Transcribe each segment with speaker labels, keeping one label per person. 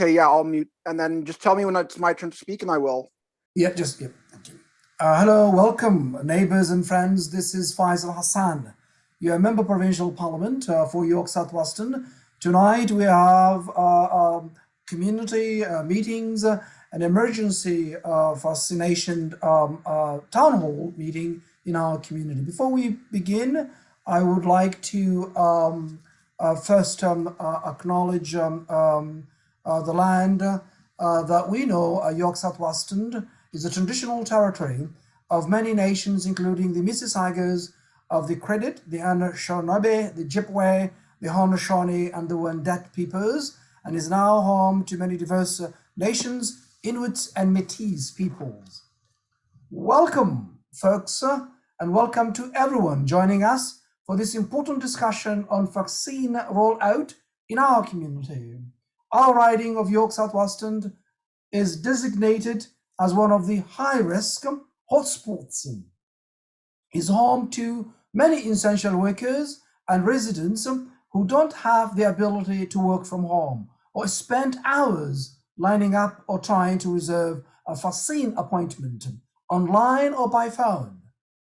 Speaker 1: Okay, yeah, I'll mute. And then just tell me when it's my turn to speak and I will.
Speaker 2: Yeah, thank you. Hello, welcome, neighbors and friends. This is Faisal Hassan, your member provincial parliament for York South-Weston. Tonight we have community meetings, an emergency vaccination town hall meeting in our community. Before we begin, I would like to first acknowledge the land that we know, York South-Weston, is a traditional territory of many nations, including the Mississaugas of the Credit, the Anishinaabe, the Ojibwe, the Haudenosaunee, and the Wendat peoples, and is now home to many diverse nations, Inuits and Métis peoples. Welcome, folks, and welcome to everyone joining us for this important discussion on vaccine rollout in our community. Our riding of York South-Weston is designated as one of the high-risk hotspots. Is home to many essential workers and residents who don't have the ability to work from home or spend hours lining up or trying to reserve a vaccine appointment online or by phone.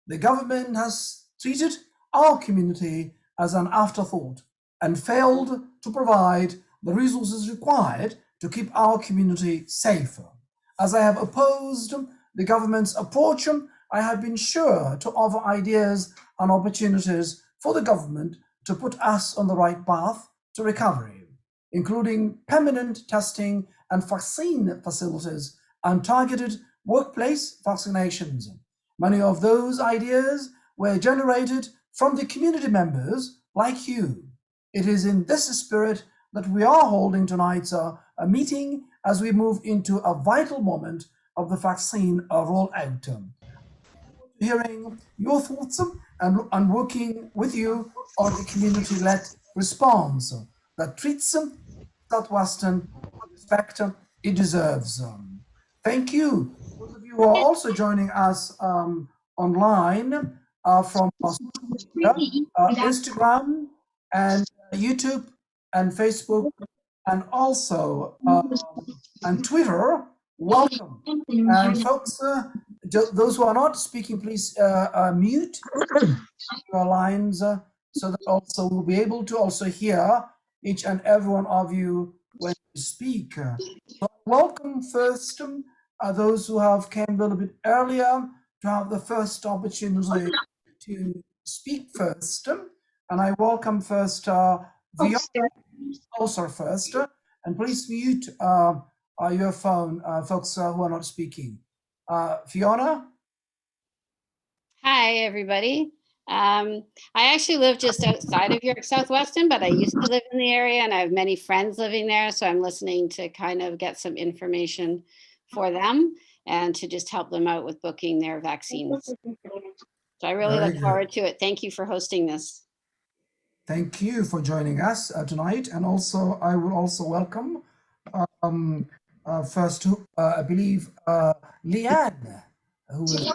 Speaker 2: The government has treated our community as an afterthought and failed to provide the resources required to keep our community safer. As I have opposed the government's approach, I have been sure to offer ideas and opportunities for the government to put us on the right path to recovery, including permanent testing and vaccine facilities and targeted workplace vaccinations. Many of those ideas were generated from the community members like you. It is in this spirit that we are holding tonight's a meeting as we move into a vital moment of the vaccine rollout. Hearing your thoughts and working with you on the community-led response that treats South-Weston with the respect it deserves. Thank you. Those of you who are also joining us online from Instagram and YouTube and Facebook and also and Twitter. Welcome. And folks, those who are not speaking, please mute your lines so that also we'll be able to also hear each and every one of you when you speak. So welcome first those who have came a little bit earlier to have the first opportunity to speak first. And I welcome first the also first, and please mute your phone, folks who are not speaking. Fiona?
Speaker 3: Hi, everybody. I actually live just outside of York South-Weston, but I used to live in the area and I have many friends living there. So I'm listening to kind of get some information for them and to just help them out with booking their vaccines. So I really look forward to it. Thank you for hosting this.
Speaker 2: Thank you for joining us tonight. And also, I will also welcome first, I believe, Leanne, who is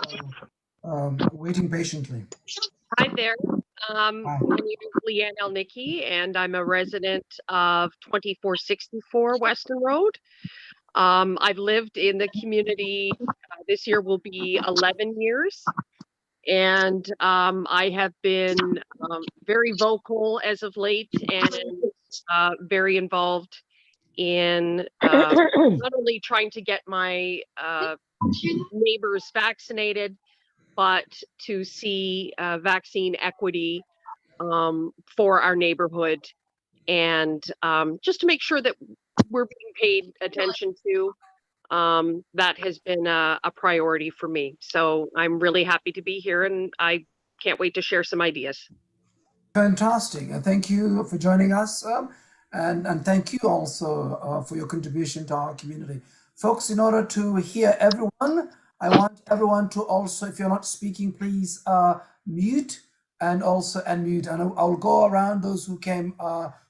Speaker 2: waiting patiently.
Speaker 4: Hi there. My name is Leanne Elnicki, and I'm a resident of 2464 Weston Road. I've lived in the community, this year will be 11 years. And I have been very vocal as of late and very involved in not only trying to get my neighbors vaccinated, but to see vaccine equity for our neighborhood and just to make sure that we're being paid attention to. That has been a priority for me. So I'm really happy to be here and I can't wait to share some ideas.
Speaker 2: Fantastic. Thank you for joining us. And thank you also for your contribution to our community. Folks, in order to hear everyone, I want everyone to also, if you're not speaking, please mute and also unmute. And I'll go around those who came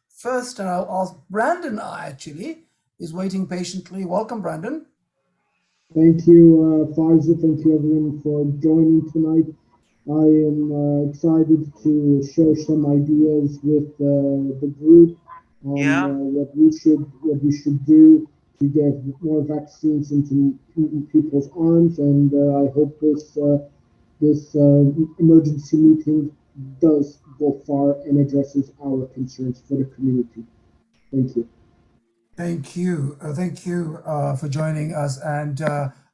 Speaker 2: first, and I'll ask Brandon actually is waiting patiently. Welcome, Brandon.
Speaker 5: Thank you, Faisal. Thank you, everyone, for joining tonight. I am excited to share some ideas with the group on what we should do to get more vaccines into people's arms, and I hope this emergency meeting does go far and addresses our concerns for the community. Thank you.
Speaker 2: Thank you. Thank you for joining us. And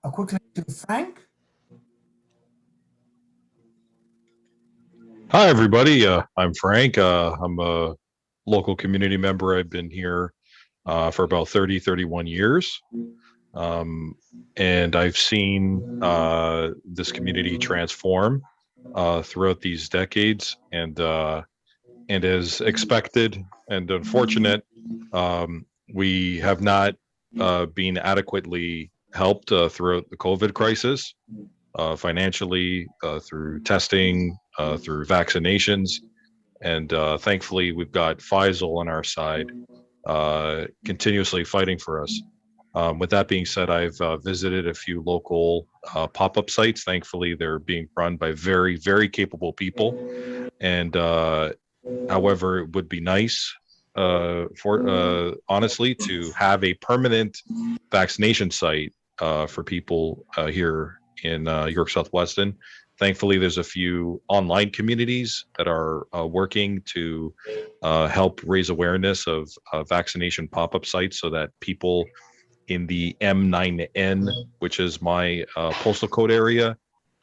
Speaker 2: quickly to Frank.
Speaker 6: Hi, everybody. I'm Frank. I'm a local community member. I've been here for about 31 years. And I've seen this community transform throughout these decades. And as expected and unfortunate, we have not been adequately helped throughout the COVID crisis, financially, through testing, through vaccinations. And thankfully, we've got Faisal on our side, continuously fighting for us. With that being said, I've visited a few local pop-up sites. Thankfully, they're being run by very, very capable people. And however, it would be nice, honestly, to have a permanent vaccination site for people here in York South-Weston. Thankfully, there's a few online communities that are working to help raise awareness of vaccination pop-up sites so that people in the M9N, which is my postal code area,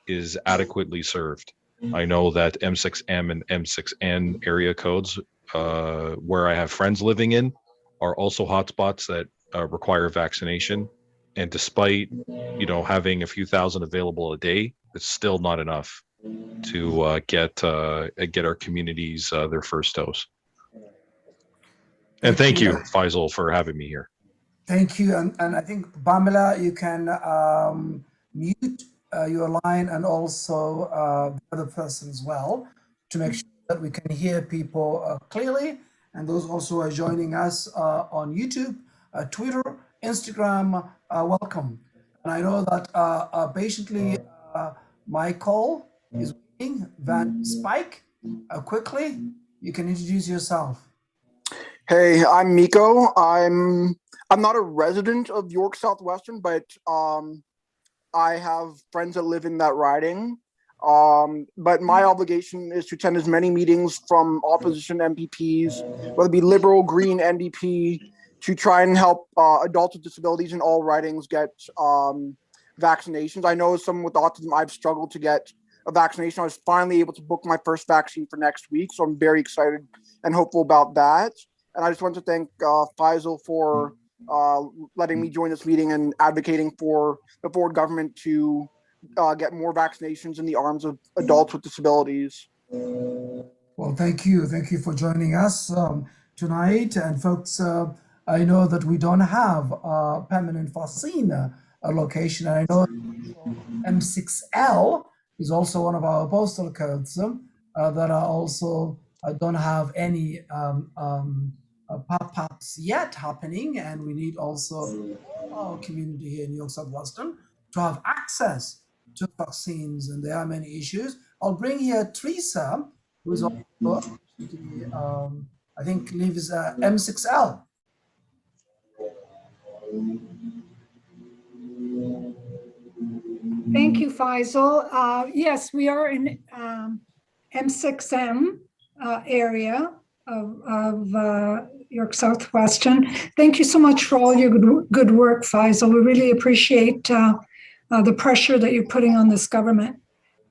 Speaker 6: is adequately served. I know that M6M and M6N area codes, where I have friends living in, are also hotspots that require vaccination. And despite, having a few thousand available a day, it's still not enough to get our communities their first dose. And thank you, Faisal, for having me here.
Speaker 2: Thank you. And I think, Pamela, you can mute your line and also the other person as well to make sure that we can hear people clearly. And those also are joining us on YouTube, Twitter, Instagram, welcome. And I know that patiently Michael is waiting. Van Spike, quickly, you can introduce yourself.
Speaker 1: Hey, I'm Miko. I'm not a resident of York South-Weston, but I have friends that live in that riding. But my obligation is to attend as many meetings from opposition MPPs, whether it be Liberal, Green, NDP, to try and help adults with disabilities in all ridings get vaccinations. I know as someone with autism, I've struggled to get a vaccination. I was finally able to book my first vaccine for next week, so I'm very excited and hopeful about that. And I just want to thank Faisal for letting me join this meeting and advocating for the Ford government to get more vaccinations in the arms of adults with disabilities.
Speaker 2: Well, thank you. Thank you for joining us tonight. And folks, I know that we don't have a permanent vaccine location. I know M6L is also one of our postal codes that are also don't have any pop-ups yet happening, and we need also our community here in York South-Weston to have access to vaccines, and there are many issues. I'll bring here Teresa, who is also I think lives M6L.
Speaker 7: Thank you, Faisal. Yes, we are in M6M area of York South-Weston. Thank you so much for all your good work, Faisal. We really appreciate the pressure that you're putting on this government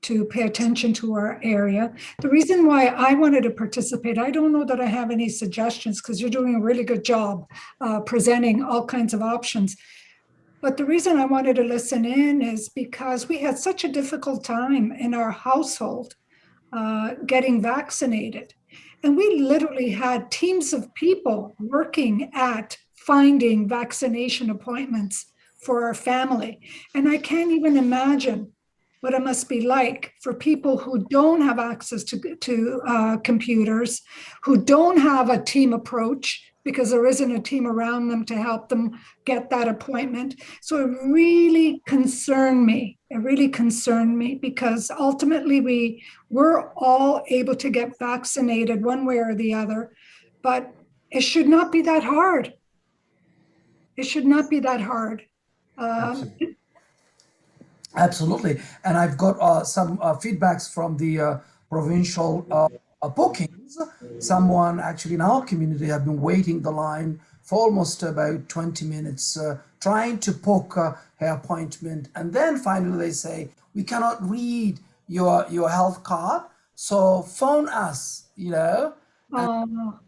Speaker 7: to pay attention to our area. The reason why I wanted to participate, I don't know that I have any suggestions because you're doing a really good job presenting all kinds of options. But the reason I wanted to listen in is because we had such a difficult time in our household getting vaccinated. And we literally had teams of people working at finding vaccination appointments for our family. And I can't even imagine what it must be like for people who don't have access to computers, who don't have a team approach because there isn't a team around them to help them get that appointment. So it really concerned me. It really concerned me because ultimately we were all able to get vaccinated one way or the other, but it should not be that hard. It should not be that hard.
Speaker 2: Absolutely. And I've got some feedbacks from the provincial bookings. Someone actually in our community have been waiting the line for almost about 20 minutes, trying to book her appointment. And then finally they say, we cannot read your health card, so phone us, you know.
Speaker 7: Oh,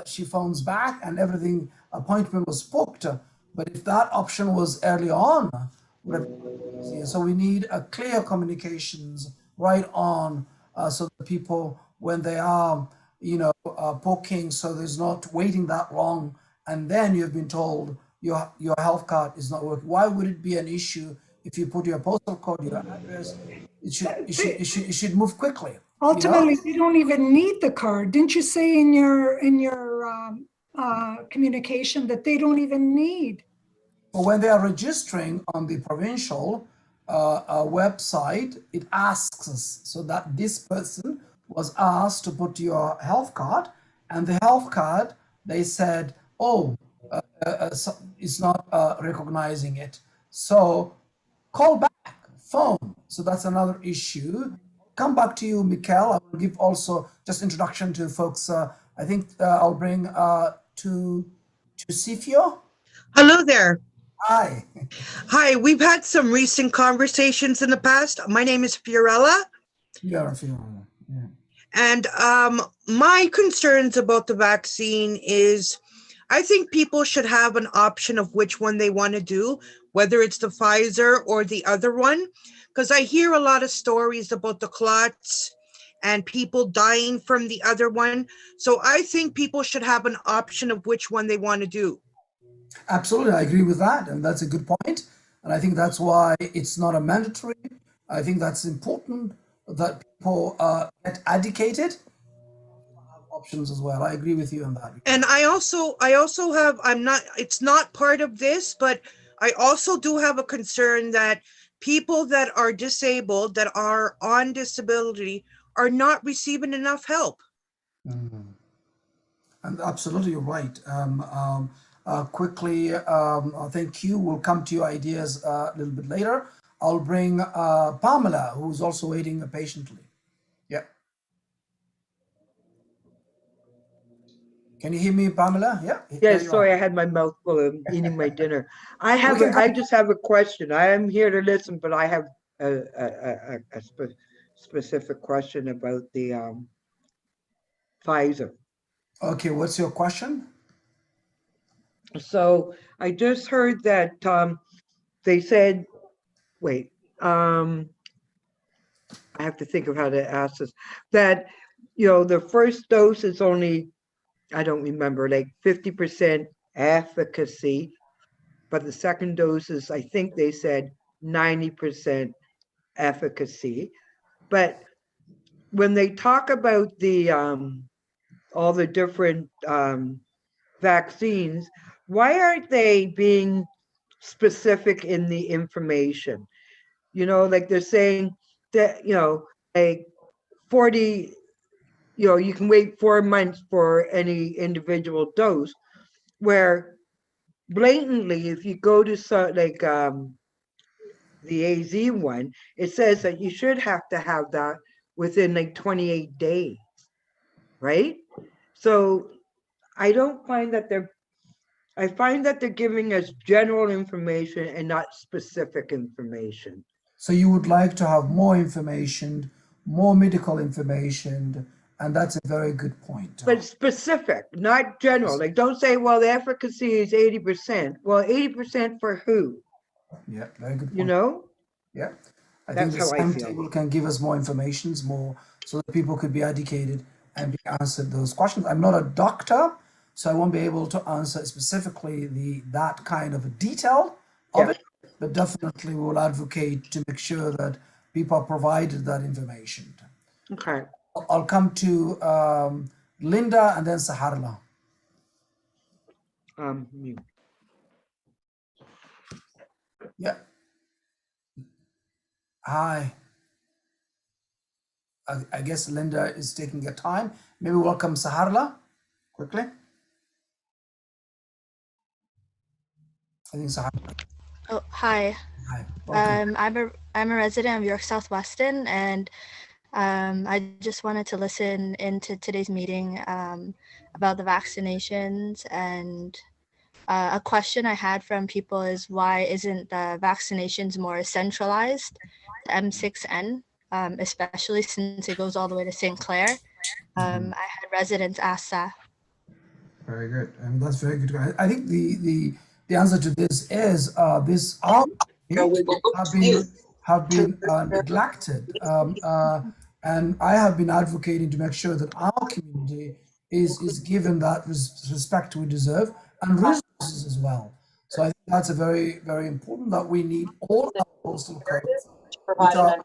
Speaker 2: She phones back and everything, appointment was booked. But if that option was early on, would have been easier. So we need a clear communications right on, so that people, when they are, booking, so there's not waiting that long, and then you've been told your health card is not working. Why would it be an issue if you put your postal code, your address? It should move quickly.
Speaker 7: ultimately, you don't even need the card. Didn't you say in your communication that they don't even need?
Speaker 2: But when they are registering on the provincial website, it asks us so that this person was asked to put your health card, and the health card, they said, oh, so it's not recognizing it. So call back, phone. So that's another issue. Come back to you, Mikhail. I will give also just introduction to folks. I think I'll bring to Sifio.
Speaker 8: Hello there.
Speaker 2: Hi.
Speaker 8: Hi, we've had some recent conversations in the past. My name is Fiorella,
Speaker 2: Yeah.
Speaker 8: and my concerns about the vaccine is I think people should have an option of which one they want to do, whether it's the Pfizer or the other one, because I hear a lot of stories about the clots and people dying from the other one. So I think people should have an option of which one they want to do.
Speaker 2: Absolutely, I agree with that, and that's a good point. And I think that's why it's not a mandatory. I think that's important that people get educated, have options as well. I agree with you on that.
Speaker 8: And I also have, it's not part of this, but I also do have a concern that people that are disabled, that are on disability, are not receiving enough help.
Speaker 2: And absolutely, you're right. Quickly, thank you. We'll come to your ideas a little bit later. I'll bring Pamela, who's also waiting patiently. Yeah. Can you hear me, Pamela? Yeah.
Speaker 9: Yes, sorry, I had my mouth full of eating my dinner. I just have a question. I am here to listen, but I have a specific question about the Pfizer.
Speaker 2: Okay, what's your question?
Speaker 9: So I just heard that they said, wait, I have to think of how to ask this, that, the first dose is only, I don't remember, like 50% efficacy, but the second dose is, I think they said 90% efficacy. But when they talk about the all the different vaccines, why aren't they being specific in the information? Like they're saying that, like 40, you can wait 4 months for any individual dose, where blatantly, if you go to the AZ one, it says that you should have to have that within like 28 days, right? So I find that they're giving us general information and not specific information.
Speaker 2: So you would like to have more information, more medical information, and that's a very good point.
Speaker 9: But specific, not general. Like, don't say, well, the efficacy is 80%. Well, 80% for who?
Speaker 2: Yeah, very good point.
Speaker 9: You know?
Speaker 2: Yeah. I
Speaker 9: That's
Speaker 2: think the
Speaker 9: how I
Speaker 2: SAM
Speaker 9: feel.
Speaker 2: table can give us more information, more so that people could be educated and be answered those questions. I'm not a doctor, so I won't be able to answer specifically that kind of detail of it, but definitely we'll advocate to make sure that people are provided that information.
Speaker 9: Okay.
Speaker 2: I'll come to Linda and then Saharla.
Speaker 9: Mute.
Speaker 2: Yeah. Hi. I guess Linda is taking her time. Maybe welcome Saharla quickly. I think so.
Speaker 10: Oh, hi.
Speaker 2: Hi. Welcome.
Speaker 10: I'm a resident of York South-Weston, and I just wanted to listen into today's meeting about the vaccinations. And a question I had from people is, why isn't the vaccinations more centralized, the M6N, especially since it goes all the way to St. Clair? I had residents ask that.
Speaker 2: Very good, and that's very good. I think the answer to this is this our have been neglected, and I have been advocating to make sure that our community is given that respect we deserve and resources as well. So I think that's a very important, that we need all our postal codes, which are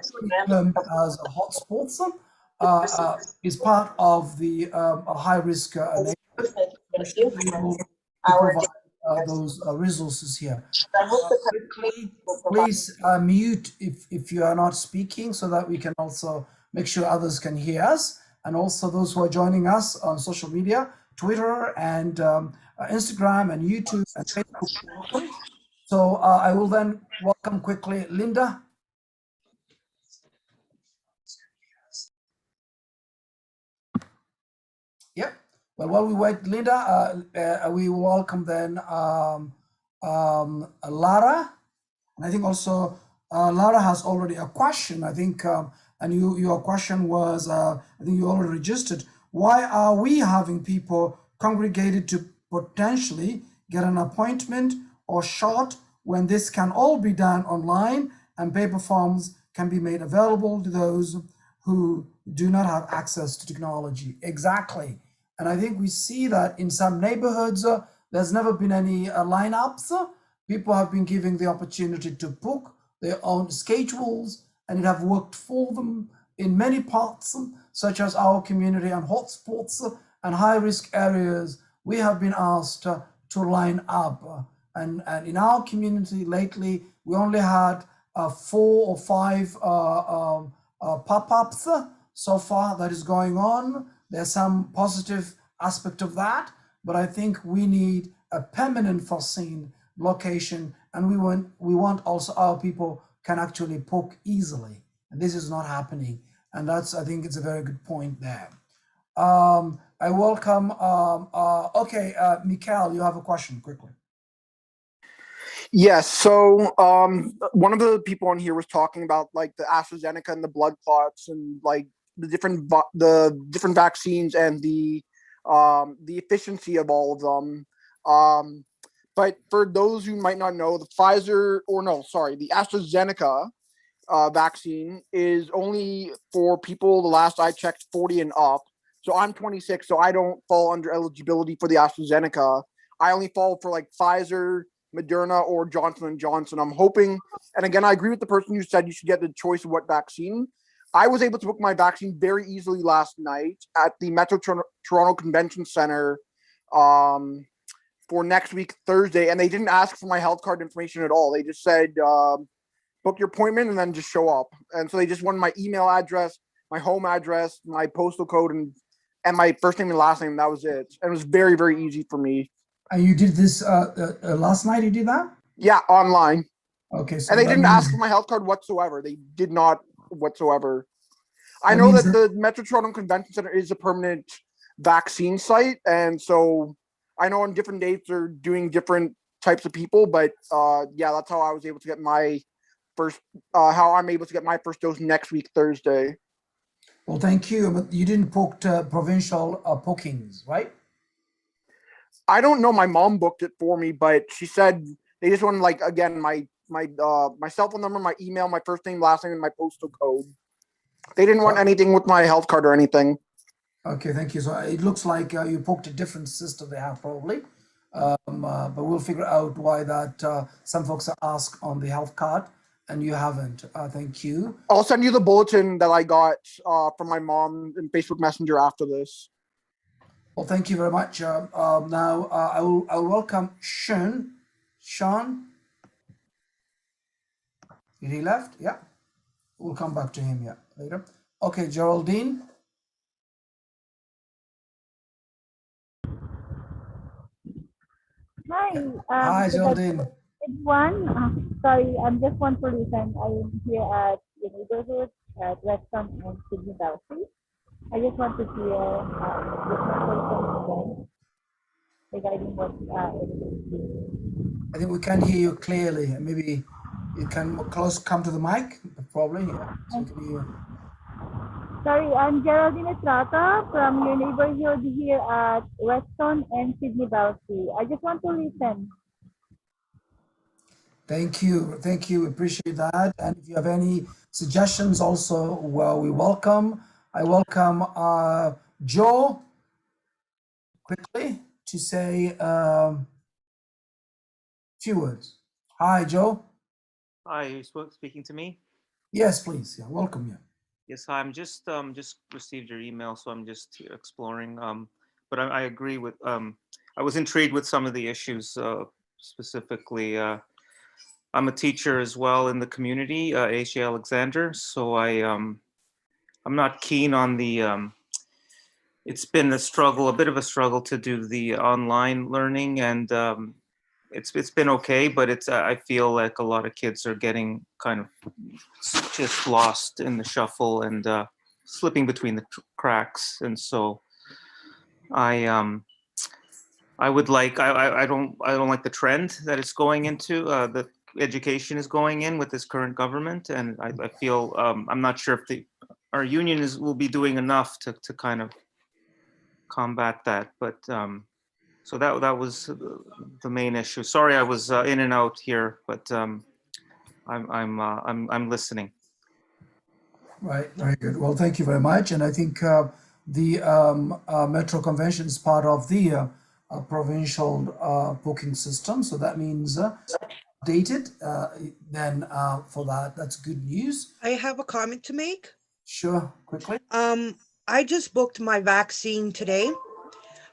Speaker 2: termed as hotspots, is part of the high risk neighborhood. We should be able to provide those resources here. Please mute if you are not speaking, so that we can also make sure others can hear us, and also those who are joining us on social media, Twitter and Instagram and YouTube and Facebook. So I will then welcome quickly Linda. Yep. Well, while we wait, Linda, we welcome then Lara. And I think also Lara has already a question, I think, and your question was, I think you already registered. Why are we having people congregated to potentially get an appointment or shot when this can all be done online and paper forms can be made available to those who do not have access to technology? Exactly. And I think we see that in some neighborhoods, there's never been any lineups. People have been given the opportunity to book their own schedules, and it have worked for them in many parts, such as our community and hotspots and high-risk areas. We have been asked to line up. And in our community lately, we only had 4 or 5 pop-ups so far that is going on. There's some positive aspect of that, but I think we need a permanent foreseen location, and we want also our people can actually book easily, and this is not happening, and that's, I think it's a very good point there. I welcome okay, Mikhail, you have a question quickly.
Speaker 1: Yes. So one of the people on here was talking about like the AstraZeneca and the blood clots and like the different vaccines and the efficiency of all of them. But for those who might not know, the AstraZeneca vaccine is only for people, the last I checked, 40 and up. So I'm 26, so I don't fall under eligibility for the AstraZeneca. I only fall for like Pfizer, Moderna, or Johnson & Johnson. I'm hoping, and again, I agree with the person who said you should get the choice of what vaccine. I was able to book my vaccine very easily last night at the Metro Toronto Convention Center for next week, Thursday, and they didn't ask for my health card information at all. They just said, book your appointment and then just show up. And so they just wanted my email address, my home address, my postal code, and my first name and last name. That was it. And it was very easy for me.
Speaker 2: And you did this last night, you did that?
Speaker 1: Yeah, online.
Speaker 2: Okay. So
Speaker 1: and they didn't ask for my health card whatsoever. They did not whatsoever. I know that the Metro Toronto Convention Center is a permanent vaccine site, and so I know on different dates they're doing different types of people, but yeah, that's how I was able to get my first, how I'm able to get my first dose next week, Thursday.
Speaker 2: Well, thank you, but you didn't book provincial bookings, right?
Speaker 1: I don't know. My mom booked it for me, but she said they just wanted, like, again, my cell phone number, my email, my first name, last name, and my postal code. They didn't want anything with my health card or anything.
Speaker 2: Okay, thank you. So it looks like you booked a different system they have probably, but we'll figure out why that some folks are asked on the health card and you haven't. Thank you.
Speaker 1: I'll send you the bulletin that I got from my mom in Facebook Messenger after this.
Speaker 2: Well, thank you very much. Now I'll welcome Sean. Sean, did he left? Yeah, we'll come back to him later. Okay, Geraldine.
Speaker 11: Hi.
Speaker 2: Hi, Geraldine.
Speaker 11: One, sorry, I'm just one to listen. I'm here at the neighborhood at Weston and Sydney Belfry. I just want to hear just my person regarding what it is.
Speaker 2: I think we can't hear you clearly. Maybe you can come to the mic, probably. Yeah, so we can hear you.
Speaker 11: Sorry, I'm Geraldine Estrata from your neighborhood here at Weston and Sydney Belfry. I just want to listen.
Speaker 2: Thank you. Thank you. Appreciate that. And if you have any suggestions also, well, we welcome. I welcome Joe quickly to say a few words. Hi, Joe.
Speaker 12: Hi, you speaking to me?
Speaker 2: Yes, please. Yeah, welcome you.
Speaker 12: Yes, hi, I'm just received your email, so I'm just here exploring. But I agree with I was intrigued with some of the issues, specifically. I'm a teacher as well in the community, H.A. Alexander. So I'm not keen on the. It's been a struggle, a bit of a struggle to do the online learning, and it's been okay, but it's I feel like a lot of kids are getting kind of just lost in the shuffle and slipping between the cracks, and so I would like I don't like the trend that it's going into the education is going in with this current government, and I feel I'm not sure if our union will be doing enough to kind of combat that, but so that was the main issue. Sorry, I was in and out here, but I'm listening.
Speaker 2: Right, very good. Well, thank you very much. And I think the Metro Convention is part of the provincial booking system. So that means updated. Then for that, that's good news.
Speaker 8: I have a comment to make.
Speaker 2: Sure, quickly.
Speaker 8: I just booked my vaccine today.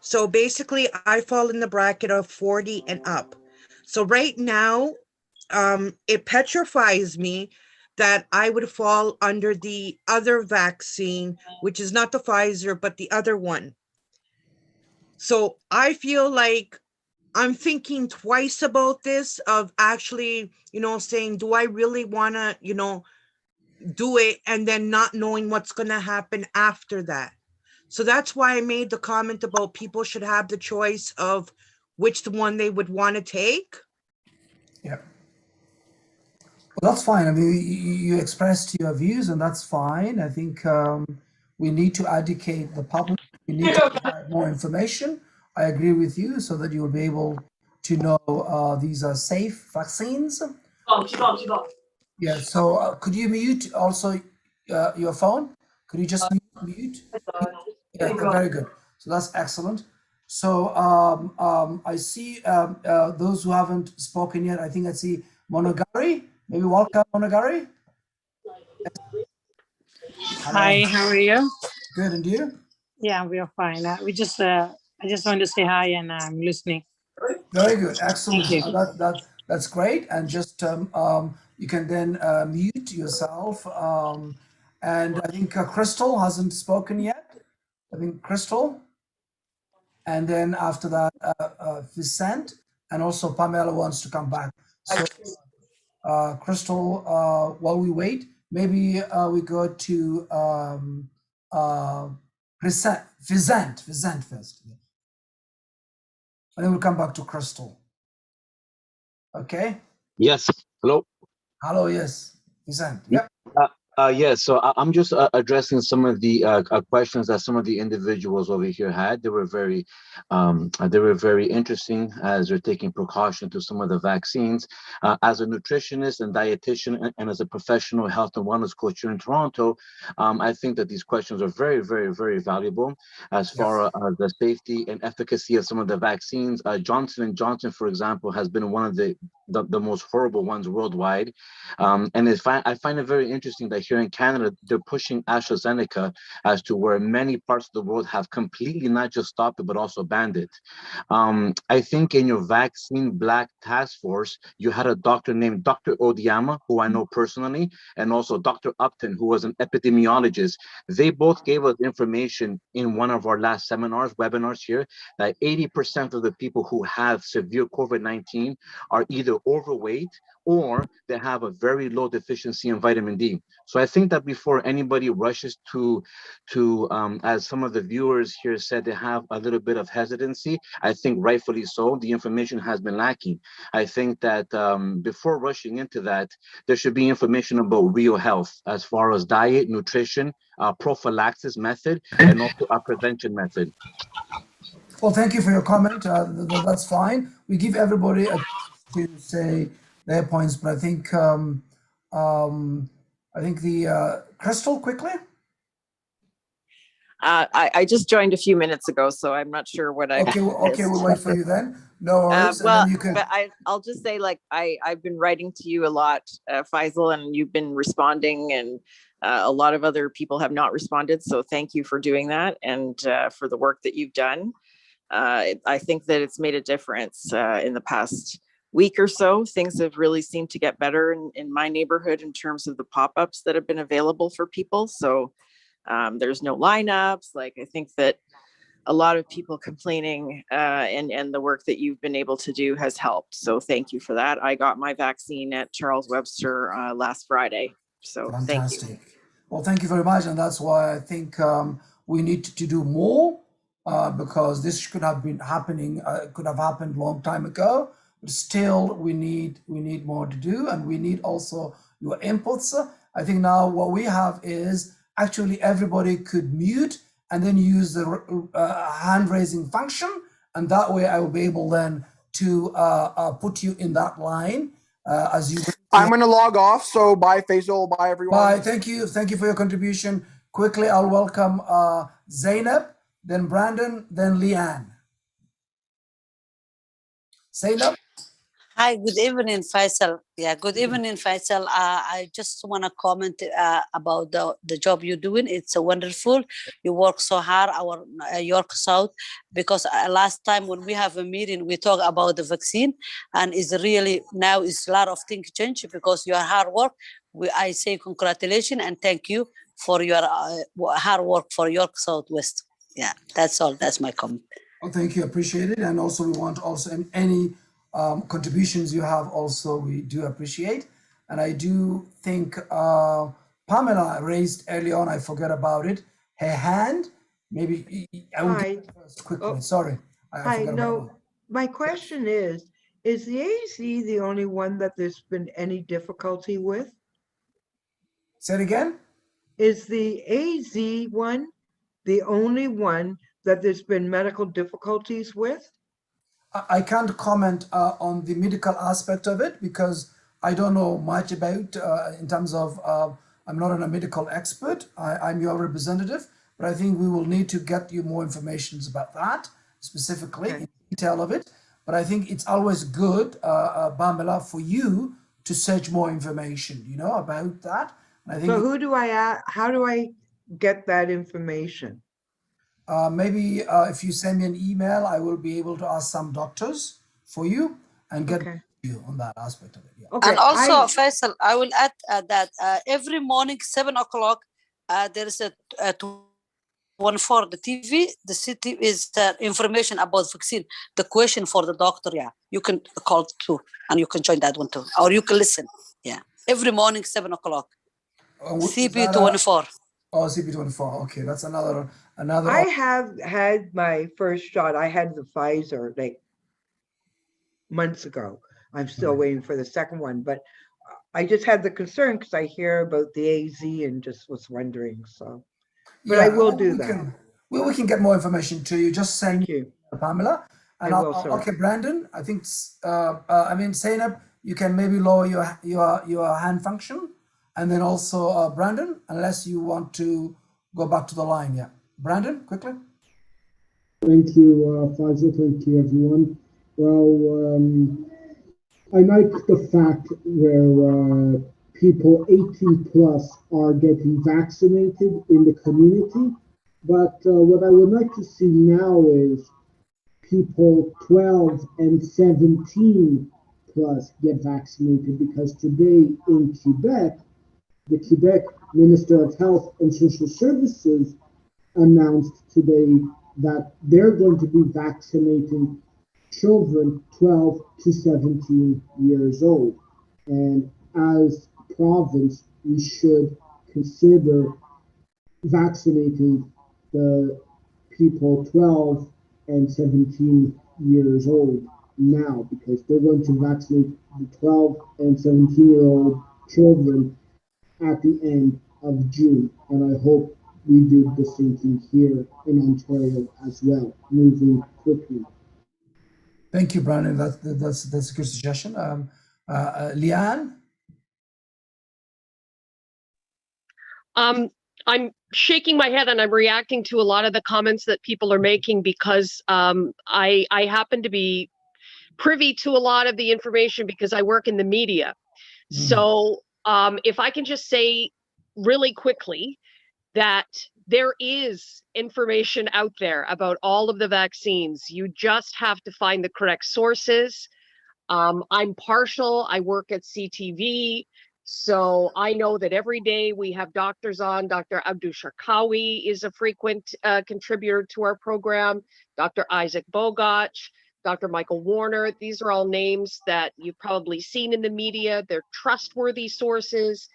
Speaker 8: So basically, I fall in the bracket of 40 and up. So right now, it petrifies me that I would fall under the other vaccine, which is not the Pfizer, but the other one. So I feel like I'm thinking twice about this of actually, saying, do I really want to, do it and then not knowing what's going to happen after that? So that's why I made the comment about people should have the choice of which one they would want to take.
Speaker 2: Yeah. Well, that's fine. I mean, you expressed your views, and that's fine. I think we need to educate the public. We need to provide more information. I agree with you, so that you will be able to know these are safe vaccines.
Speaker 13: Keep on.
Speaker 2: Yeah. So could you mute also your phone? Could you just mute? Yeah, very good. So that's excellent. So I see those who haven't spoken yet. I think I see Monogari. Maybe welcome, Monogari.
Speaker 13: Hi, how are you?
Speaker 2: Good, and you?
Speaker 13: Yeah, we are fine. I just want to say hi, and I'm listening.
Speaker 2: Very good, excellent.
Speaker 13: Thank you.
Speaker 2: That's great. And just you can then mute yourself. And I think Crystal hasn't spoken yet. I think Crystal. And then after that, Vicent, and also Pamela wants to come back. So, Crystal, while we wait, maybe we go to Vicent first. And then we'll come back to Crystal. Okay?
Speaker 14: Yes. Hello?
Speaker 2: Hello, yes. Vicent. Yep.
Speaker 14: Yes, so I'm just addressing some of the questions that some of the individuals over here had. They were very interesting as they're taking precaution to some of the vaccines. As a nutritionist and dietitian and as a professional health and wellness coach here in Toronto, I think that these questions are very, very, very valuable as far as the safety and efficacy of some of the vaccines. Johnson & Johnson, for example, has been one of the most horrible ones worldwide. And I find it very interesting that here in Canada, they're pushing AstraZeneca as to where many parts of the world have completely not just stopped it, but also banned it. I think in your vaccine black task force, you had a doctor named Dr. Odiyama, who I know personally, and also Dr. Upton, who was an epidemiologist. They both gave us information in one of our last webinars here, that 80% of the people who have severe COVID-19 are either overweight or they have a very low deficiency in vitamin D. So I think that before anybody rushes to as some of the viewers here said, they have a little bit of hesitancy. I think rightfully so. The information has been lacking. I think that before rushing into that, there should be information about real health as far as diet, nutrition, prophylaxis method, and also a prevention method.
Speaker 2: Well, thank you for your comment. That's fine. We give everybody a to say their points, but I think the Crystal quickly.
Speaker 15: I just joined a few minutes ago, so I'm not sure what I.
Speaker 2: Okay, we'll wait for you then. No worries.
Speaker 15: Well,
Speaker 2: and then you can...
Speaker 15: but I'll just say, like, I've been writing to you a lot, Faisal, and you've been responding, and a lot of other people have not responded. So thank you for doing that, and for the work that you've done. I think that it's made a difference in the past week or so. Things have really seemed to get better in my neighborhood in terms of the pop-ups that have been available for people. So there's no lineups. Like, I think that a lot of people complaining and the work that you've been able to do has helped. So thank you for that. I got my vaccine at Charles Webster last Friday. So
Speaker 2: Fantastic.
Speaker 15: Thank you.
Speaker 2: Well, thank you very much. And that's why I think we need to do more because this could have been happening, could have happened a long time ago. But still, we need more to do, and we need also your inputs. I think now what we have is actually everybody could mute and then use the hand raising function, and that way I will be able then to put you in that line as you.
Speaker 1: I'm going to log off. So bye, Faisal. Bye, everyone.
Speaker 2: Bye. Thank you for your contribution. Quickly, I'll welcome Zainab, then Brandon, then Leanne. Zainab.
Speaker 16: Hi, good evening, Faisal. Yeah, good evening, Faisal. I just want to comment about the job you're doing. It's wonderful. You work so hard, our York South, because last time when we have a meeting, we talk about the vaccine, and it's really now is a lot of things change because your hard work. I say congratulations and thank you for your hard work for York Southwest. Yeah, that's all. That's my comment.
Speaker 2: Well, thank you. Appreciate it. And also, we want also any contributions you have also we do appreciate. And I do think Pamela raised early on, I forgot about it, her hand. Maybe I will get first quickly. Oh. Sorry.
Speaker 9: I no, my question is the AZ the only one that there's been any difficulty with?
Speaker 2: Say it again?
Speaker 9: Is the AZ one the only one that there's been medical difficulties with?
Speaker 2: I can't comment on the medical aspect of it because I don't know much about in terms of I'm not a medical expert. I'm your representative, but I think we will need to get you more information about that specifically in detail of it. But I think it's always good, Pamela, for you to search more information, about that. And I think
Speaker 9: so how do I get that information?
Speaker 2: Maybe if you send me an email, I will be able to ask some doctors for you and get you on that aspect of it. Yeah.
Speaker 16: Okay. And also, Faisal, I will add that every morning, 7 o'clock, there is a 24 the TV. The city is information about vaccine. The question for the doctor, you can call too, and you can join that one too, or you can listen. Yeah, every morning, 7 o'clock. CP24.
Speaker 2: Oh, CP24. Okay, that's another.
Speaker 9: I have had my first shot. I had the Pfizer like months ago. I'm still waiting for the second one, but I just had the concern because I hear about the AZ and just was wondering. So, but I will do that.
Speaker 2: We can get more information to you. Just send you, Pamela. And okay, Brandon. I think. Zainab, you can maybe lower your hand function, and then also Brandon, unless you want to go back to the line. Yeah. Brandon, quickly.
Speaker 5: Thank you, Faisal. Thank you, everyone. Well, I like the fact where people 18 plus are getting vaccinated in the community. But what I would like to see now is people 12 and 17 plus get vaccinated, because today in Quebec, the Quebec Minister of Health and Social Services announced today that they're going to be vaccinating children 12 to 17 years old. And as a province, we should consider vaccinating the people 12 and 17 years old now, because they're going to vaccinate the 12 and 17-year-old children at the end of June. And I hope we do the same thing here in Ontario as well, moving quickly.
Speaker 2: Thank you, Brandon. That's a good suggestion. Leanne?
Speaker 4: I'm shaking my head and I'm reacting to a lot of the comments that people are making because I happen to be privy to a lot of the information because I work in the media. So if I can just say really quickly that there is information out there about all of the vaccines. You just have to find the correct sources. I'm partial. I work at CTV. So I know that every day we have doctors on. Dr. Abdu Sharkawi is a frequent contributor to our program. Dr. Isaac Bogach, Dr. Michael Warner. These are all names that you've probably seen in the media. They're trustworthy sources.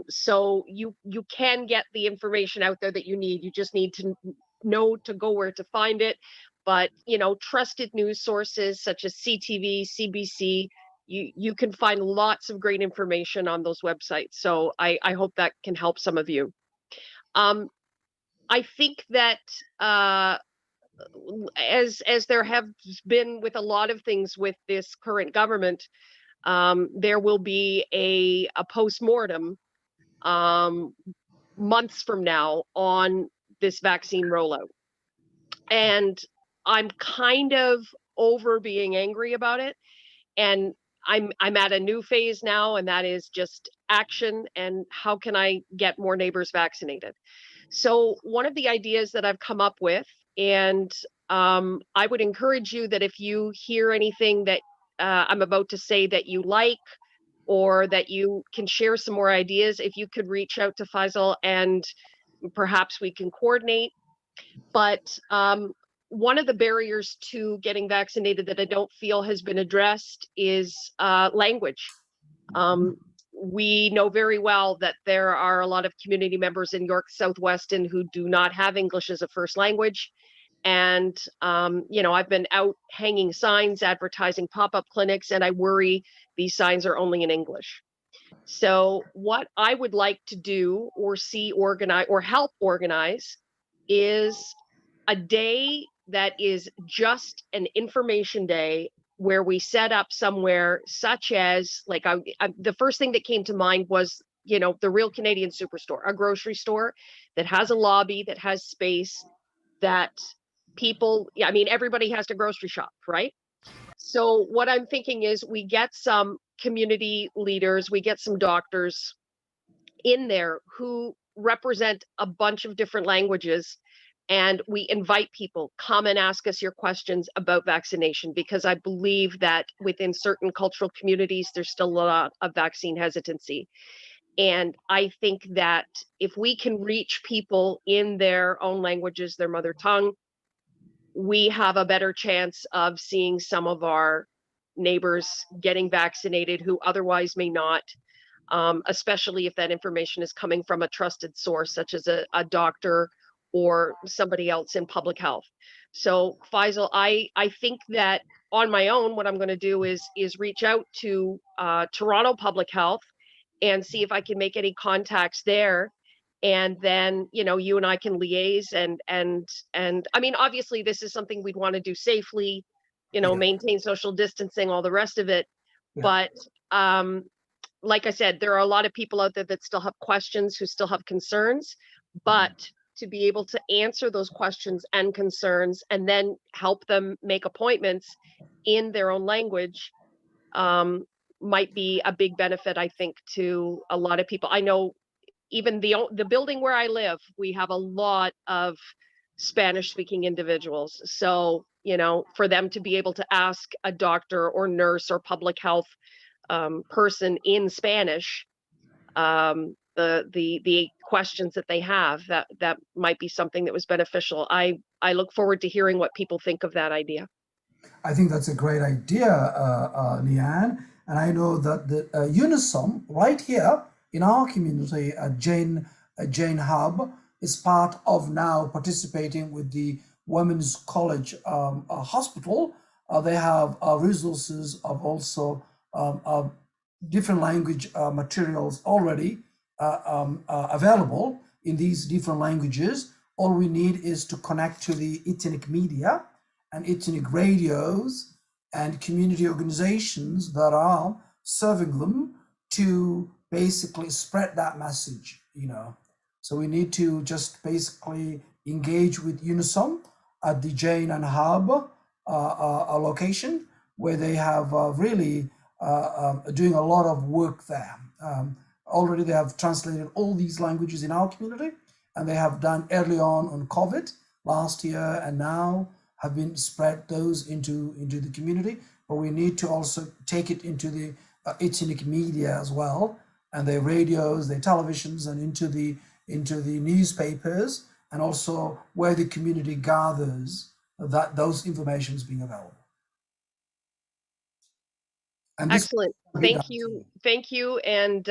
Speaker 4: So you can get the information out there that you need. You just need to know to go where to find it. But trusted news sources such as CTV, CBC, you can find lots of great information on those websites. So I hope that can help some of you. I think that as there have been with a lot of things with this current government, there will be a postmortem months from now on this vaccine rollout. And I'm kind of over being angry about it. And I'm at a new phase now, and that is just action and how can I get more neighbors vaccinated. So one of the ideas that I've come up with, and I would encourage you that if you hear anything that I'm about to say that you like, or that you can share some more ideas, if you could reach out to Faisal and perhaps we can coordinate. But one of the barriers to getting vaccinated that I don't feel has been addressed is language. We know very well that there are a lot of community members in York Southwestern who do not have English as a first language. And, I've been out hanging signs, advertising pop-up clinics, and I worry these signs are only in English. So what I would like to do or see organize or help organize is a day that is just an information day where we set up somewhere such as the first thing that came to mind was the Real Canadian Superstore, a grocery store that has a lobby, that has space, that people, everybody has to grocery shop, right? So what I'm thinking is we get some community leaders, we get some doctors in there who represent a bunch of different languages, and we invite people, come and ask us your questions about vaccination, because I believe that within certain cultural communities there's still a lot of vaccine hesitancy. And I think that if we can reach people in their own languages, their mother tongue, we have a better chance of seeing some of our neighbors getting vaccinated who otherwise may not, especially if that information is coming from a trusted source, such as a doctor or somebody else in public health. So Faisal, I think that on my own, what I'm going to do is reach out to Toronto Public Health and see if I can make any contacts there. And then, you and I can liaise and obviously this is something we'd want to do safely, maintain social distancing, all the rest of it. Yeah. But like I said, there are a lot of people out there that still have questions, who still have concerns, but to be able to answer those questions and concerns and then help them make appointments in their own language, might be a big benefit, I think, to a lot of people. I know even the building where I live, we have a lot of Spanish speaking individuals. So, for them to be able to ask a doctor or nurse or public health person in Spanish, the questions that they have, that might be something that was beneficial. I look forward to hearing what people think of that idea.
Speaker 2: I think that's a great idea, Leanne. And I know that the Unisom right here in our community, Jane Hub, is part of now participating with the Women's College Hospital. They have resources of also different language materials already available in these different languages. All we need is to connect to the ethnic media and ethnic radios and community organizations that are serving them to basically spread that message, So we need to just basically engage with Unisom at the Jane and Hub location, where they have really doing a lot of work there. Already they have translated all these languages in our community, and they have done early on COVID last year, and now have been spread those into the community. But we need to also take it into the ethnic media as well, and their radios, their televisions, and into the newspapers, and also where the community gathers that those information is being available. And
Speaker 4: excellent. Thank you. And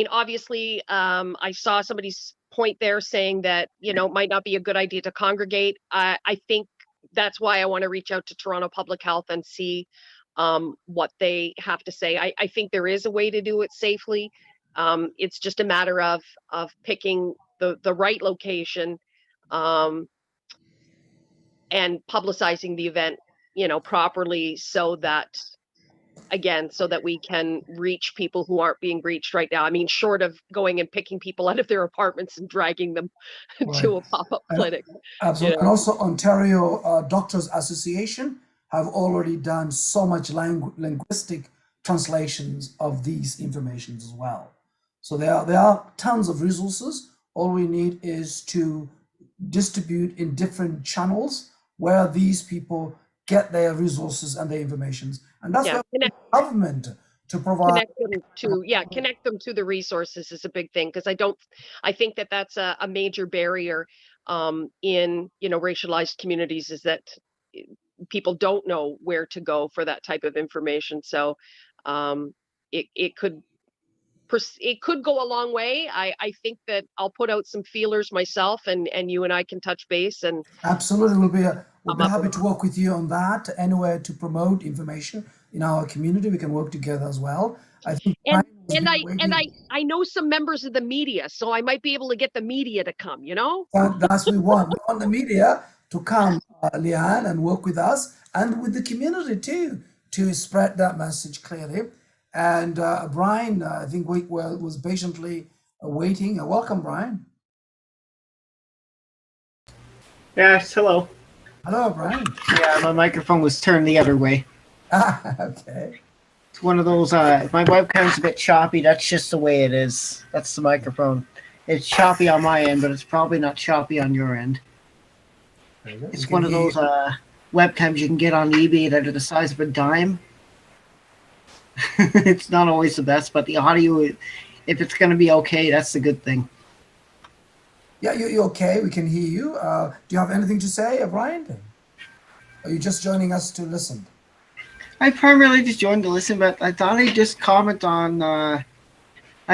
Speaker 4: obviously, I saw somebody's point there saying that, might not be a good idea to congregate. I think that's why I want to reach out to Toronto Public Health and see what they have to say. I think there is a way to do it safely. It's just a matter of picking the right location and publicizing the event, properly, so that we can reach people who aren't being reached right now. Short of going and picking people out of their apartments and dragging them to a pop-up clinic.
Speaker 2: Absolutely. And also Ontario Doctors Association have already done so much linguistic translations of these informations as well. So there are tons of resources. All we need is to distribute in different channels where these people get their resources and their informations. And that's where the government to provide
Speaker 4: connect them to the resources is a big thing, because I think that's a major barrier in racialized communities, is that people don't know where to go for that type of information. So it could go a long way. I think that I'll put out some feelers myself, and you and I can touch base. And
Speaker 2: absolutely, we'll be happy to work with you on that. Anywhere to promote information in our community, we can work together as well. I think
Speaker 4: I know some members of the media, so I might be able to get the media to come.
Speaker 2: That's what we want. We want the media to come, Leanne, and work with us and with the community too, to spread that message clearly. And Brian, I think was patiently waiting. Welcome, Brian.
Speaker 17: Yes, hello.
Speaker 2: Hello, Brian.
Speaker 17: Yeah, my microphone was turned the other way.
Speaker 2: Okay.
Speaker 17: It's one of those, if my webcam's a bit choppy, that's just the way it is. That's the microphone. It's choppy on my end, but it's probably not choppy on your end. It's one of those webcams you can get on eBay that are the size of a dime. It's not always the best, but the audio, if it's going to be okay, that's the good thing.
Speaker 2: Yeah, you're okay. We can hear you. Do you have anything to say, Brian? Are you just joining us to listen?
Speaker 17: I primarily just joined to listen, but I thought I'd just comment on, I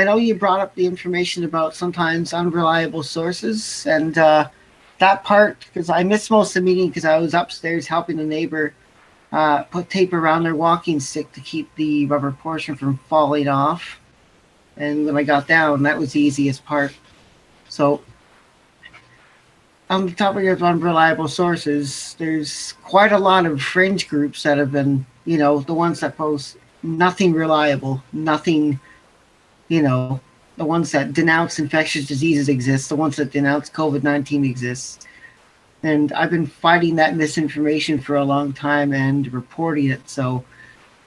Speaker 17: know you brought up the information about sometimes unreliable sources, and that part, because I missed most of the meeting because I was upstairs helping the neighbor put tape around their walking stick to keep the rubber portion from falling off. And when I got down, that was the easiest part. So on the topic of unreliable sources, there's quite a lot of fringe groups that have been, the ones that post nothing reliable, nothing, the ones that denounce infectious diseases exist, the ones that denounce COVID-19 exists. And I've been fighting that misinformation for a long time and reporting it. So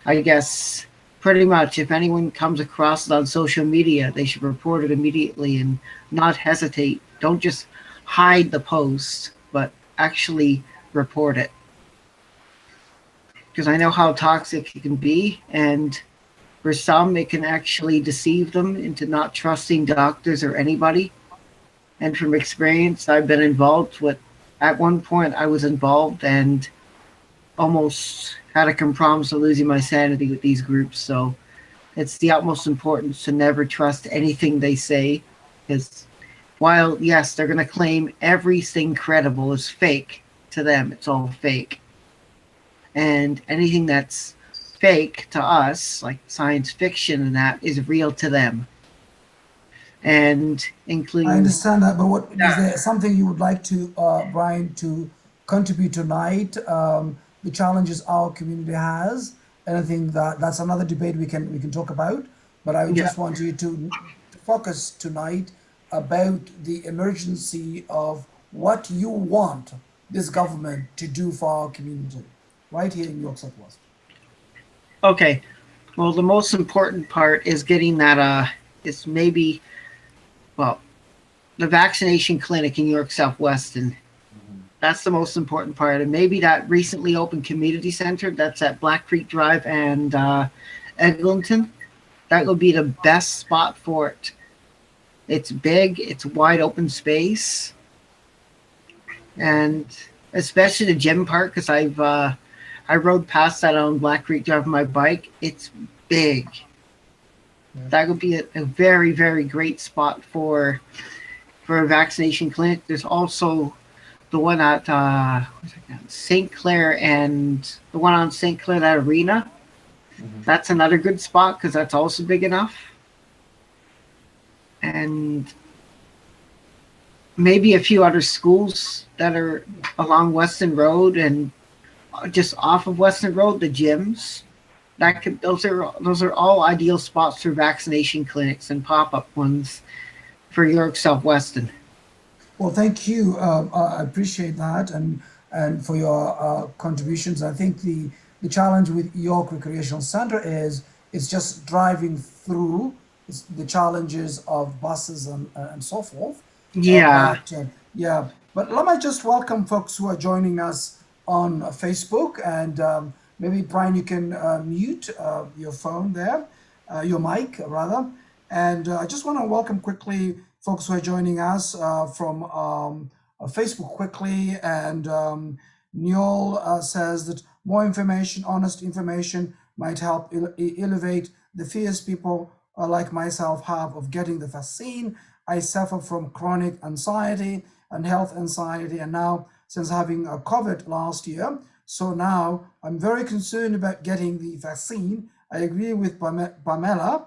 Speaker 17: I guess pretty much, if anyone comes across it on social media, they should report it immediately and not hesitate. Don't just hide the post, but actually report it. Because I know how toxic it can be, and for some, it can actually deceive them into not trusting doctors or anybody. And from experience, I've been involved with, at one point, I was involved and almost had to come promise of losing my sanity with these groups. So it's the utmost importance to never trust anything they say, because while, yes, they're going to claim everything credible is fake, to them, it's all fake. And anything that's fake to us, like science fiction and that, is real to them. And including...
Speaker 2: I understand that, but what is there something you would like to, Brian, to contribute tonight? The challenges our community has. Anything that's another debate we can talk about. But I just want you to focus tonight about the emergency of what you want this government to do for our community, right here in York Southwest.
Speaker 17: Okay, well, the most important part is getting that. Is maybe, well, the vaccination clinic in York Southwestern. That's the most important part. And maybe that recently opened community center that's at Black Creek Drive and Eglinton. That would be the best spot for it. It's big, it's wide open space. And especially the gym part, because I rode past that on Black Creek Drive on my bike. It's big. Yeah. That would be a very, very great spot for a vaccination clinic. There's also the one at St. Clair and the one on St. Clair, that arena. Mm-hmm. That's another good spot because that's also big enough. And maybe a few other schools that are along Weston Road and just off of Weston Road, the gyms. Those are all ideal spots for vaccination clinics and pop-up ones for York Southwestern.
Speaker 2: Well, thank you. I appreciate that and for your contributions. I think the challenge with York Recreational Center is it's just driving through the challenges of buses and so forth.
Speaker 17: Yeah.
Speaker 2: But let me just welcome folks who are joining us on Facebook, and maybe Brian, you can mute your phone there, your mic rather. And I just want to welcome quickly folks who are joining us from Facebook quickly. And Neil says that more information, honest information, might help elevate the fears people like myself have of getting the vaccine. I suffer from chronic anxiety and health anxiety, and now since having a COVID last year, so now I'm very concerned about getting the vaccine. I agree with Pamela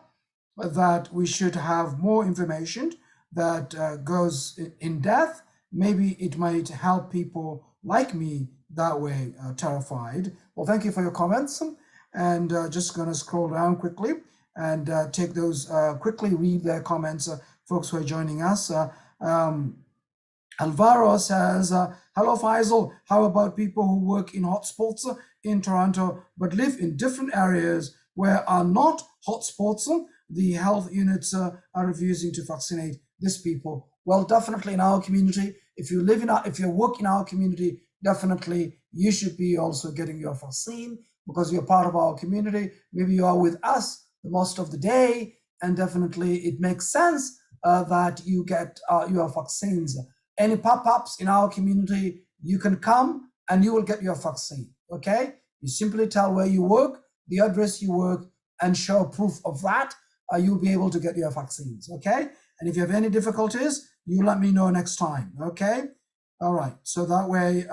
Speaker 2: that we should have more information that goes in depth. Maybe it might help people like me that way, terrified. Well, thank you for your comments, and just gonna scroll down quickly and take those, quickly read their comments, folks who are joining us. Alvaro says, hello Faisal, how about people who work in hotspots in Toronto but live in different areas where are not hotspots? The health units are refusing to vaccinate these people. Well, definitely in our community, if you work in our community, definitely you should be also getting your vaccine because you're part of our community. Maybe you are with us the most of the day, and definitely it makes sense that you get your vaccines. Any pop-ups in our community, you can come and you will get your vaccine, okay? You simply tell where you work, the address you work, and show proof of that. You'll be able to get your vaccines, okay? And if you have any difficulties, you let me know next time, okay? All right, so that way,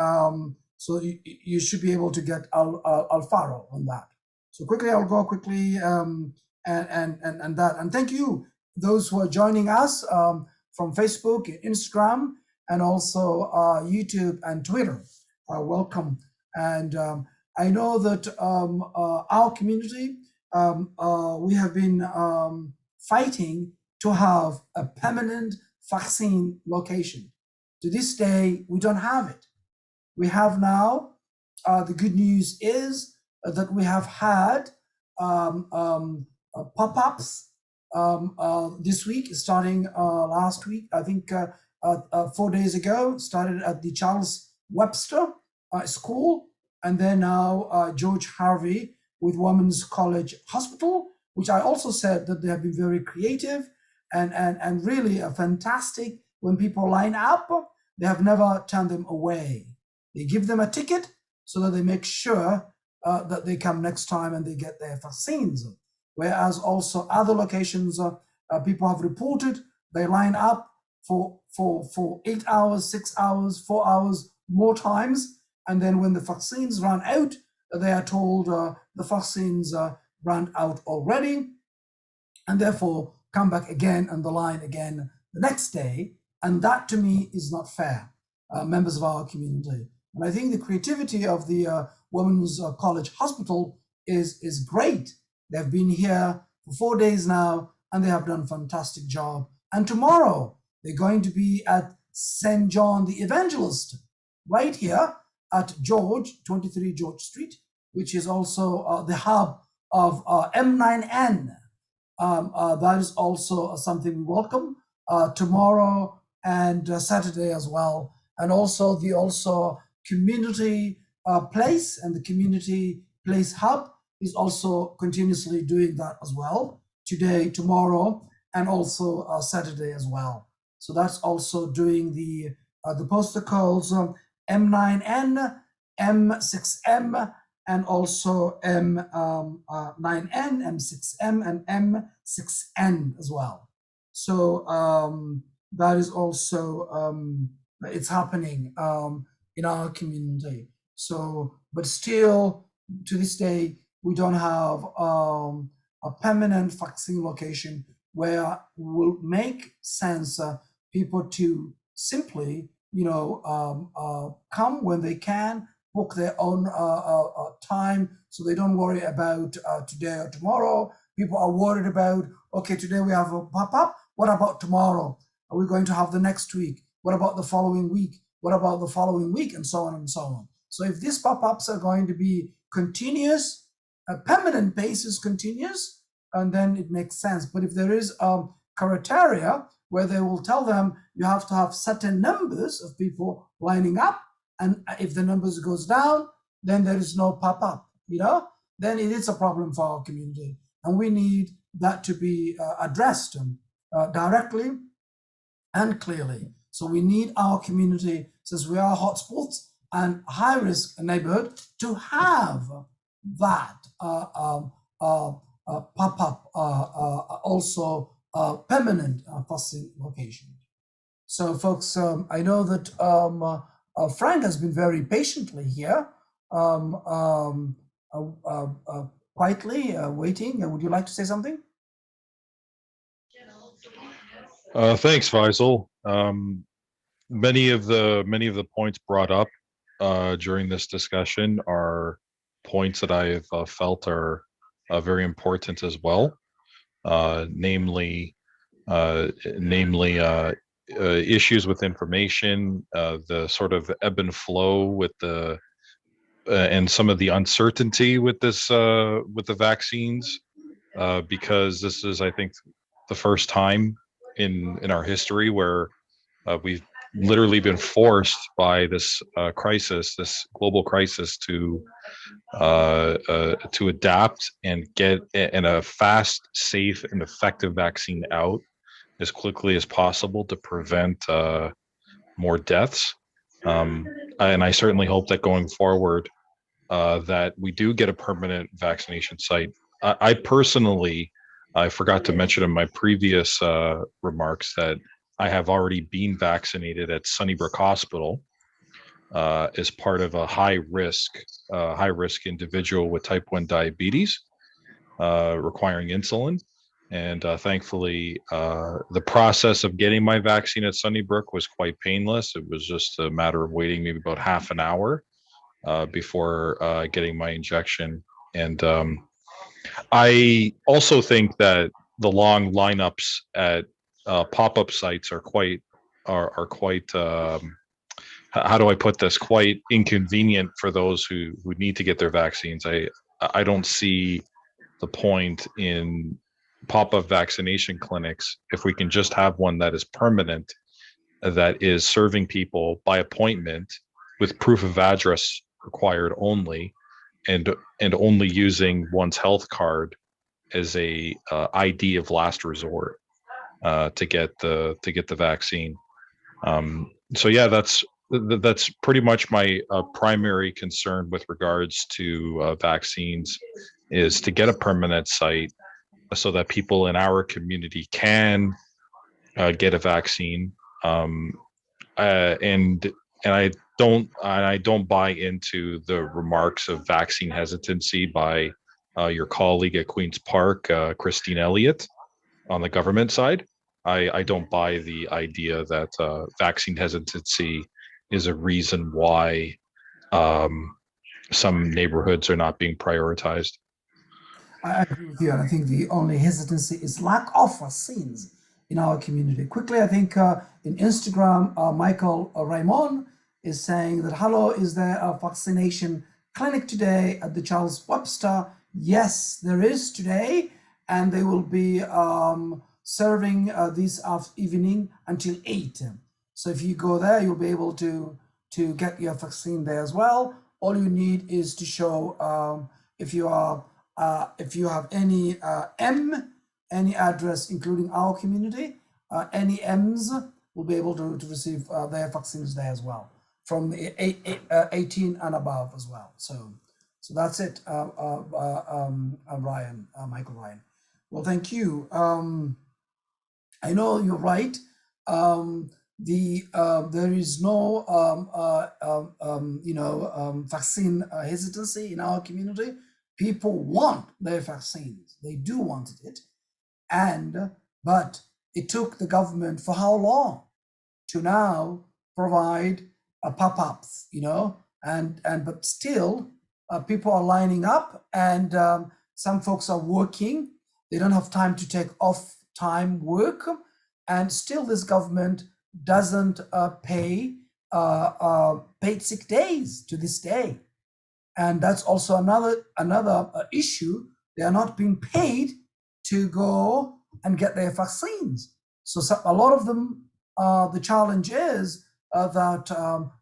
Speaker 2: so you should be able to get Alfaro on that. So quickly, I'll go quickly and that. And thank you, those who are joining us from Facebook, Instagram, and also YouTube and Twitter. Welcome. And I know that our community, we have been fighting to have a permanent vaccine location. To this day, we don't have it. We have now, the good news is that we have had pop-ups this week, starting last week, I think 4 days ago, started at the Charles Webster School, and then now George Harvey with Women's College Hospital, which I also said that they have been very creative and really fantastic. When people line up, they have never turned them away. They give them a ticket so that they make sure that they come next time and they get their vaccines. Whereas also other locations, people have reported they line up for 8 hours, 6 hours, 4 hours more times. And then when the vaccines run out, they are told the vaccines ran out already, and therefore come back again and the line again the next day. And that to me is not fair, members of our community. And I think the creativity of the Women's College Hospital is great. They've been here for 4 days now, and they have done a fantastic job. And tomorrow, they're going to be at St. John the Evangelist, right here at 23 George Street, which is also the hub of M9N. That is also something we welcome tomorrow and Saturday as well. And also the community place and the community place hub is also continuously doing that as well, today, tomorrow, and also Saturday as well. So that's also doing the postal codes M9N, M6M, and also M9N, M6M, and M6N as well. So that is also, it's happening in our community. So, but still, to this day, we don't have a permanent vaccine location where it will make sense people to simply, come when they can, book their own time, so they don't worry about today or tomorrow. People are worried about, okay, today we have a pop-up. What about tomorrow? Are we going to have the next week? What about the following week? What about the following week? And so on and so on. So if these pop-ups are going to be continuous, a permanent basis continuous, and then it makes sense. But if there is a criteria where they will tell them you have to have certain numbers of people lining up, and if the numbers goes down, then there is no pop-up, then it is a problem for our community. And we need that to be addressed directly and clearly. So we need our community, since we are hotspots and high-risk neighborhood, to have that pop-up also permanent vaccine location. So folks, I know that Frank has been very patiently here, quietly waiting. Would you like to say something?
Speaker 6: Thanks, Faisal. Many of the points brought up during this discussion are points that I have felt are very important as well, namely issues with information, the sort of ebb and flow with the and some of the uncertainty with the vaccines, because this is, I think, the first time in our history where we've literally been forced by this crisis, this global crisis, to adapt and get in a fast, safe, and effective vaccine out as quickly as possible to prevent more deaths. And I certainly hope that going forward, that we do get a permanent vaccination site. I personally, I forgot to mention in my previous remarks that I have already been vaccinated at Sunnybrook Hospital as part of a high risk individual with type 1 diabetes requiring insulin. And thankfully, the process of getting my vaccine at Sunnybrook was quite painless. It was just a matter of waiting maybe about half an hour before getting my injection. And I also think that the long lineups at pop-up sites are quite how do I put this, quite inconvenient for those who need to get their vaccines. I don't see the point in pop-up vaccination clinics if we can just have one that is permanent, that is serving people by appointment with proof of address required only, and only using one's health card as a ID of last resort to get the vaccine. So yeah, that's pretty much my primary concern with regards to vaccines, is to get a permanent site so that people in our community can get a vaccine. And I don't buy into the remarks of vaccine hesitancy by your colleague at Queen's Park, Christine Elliott, on the government side. I don't buy the idea that vaccine hesitancy is a reason why some neighborhoods are not being prioritized.
Speaker 2: I agree with you, and I think the only hesitancy is lack of vaccines in our community. Quickly, I think in Instagram, Michael Raymond is saying that, hello, is there a vaccination clinic today at the Charles Webster? Yes, there is today, and they will be serving this evening until 8. So if you go there, you'll be able to get your vaccine there as well. All you need is to show if you have any any address, including our community, any M's will be able to receive their vaccines there as well, from 18 and above as well. So that's it, Ryan, Michael Ryan. Well, thank you. I know you're right. There is no vaccine hesitancy in our community. People want their vaccines. They do want it. But it took the government for how long to now provide pop-ups, but still people are lining up, and some folks are working. They don't have time to take off time work, and still this government doesn't pay paid sick days to this day. And that's also another issue. They are not being paid to go and get their vaccines. So a lot of them, the challenge is that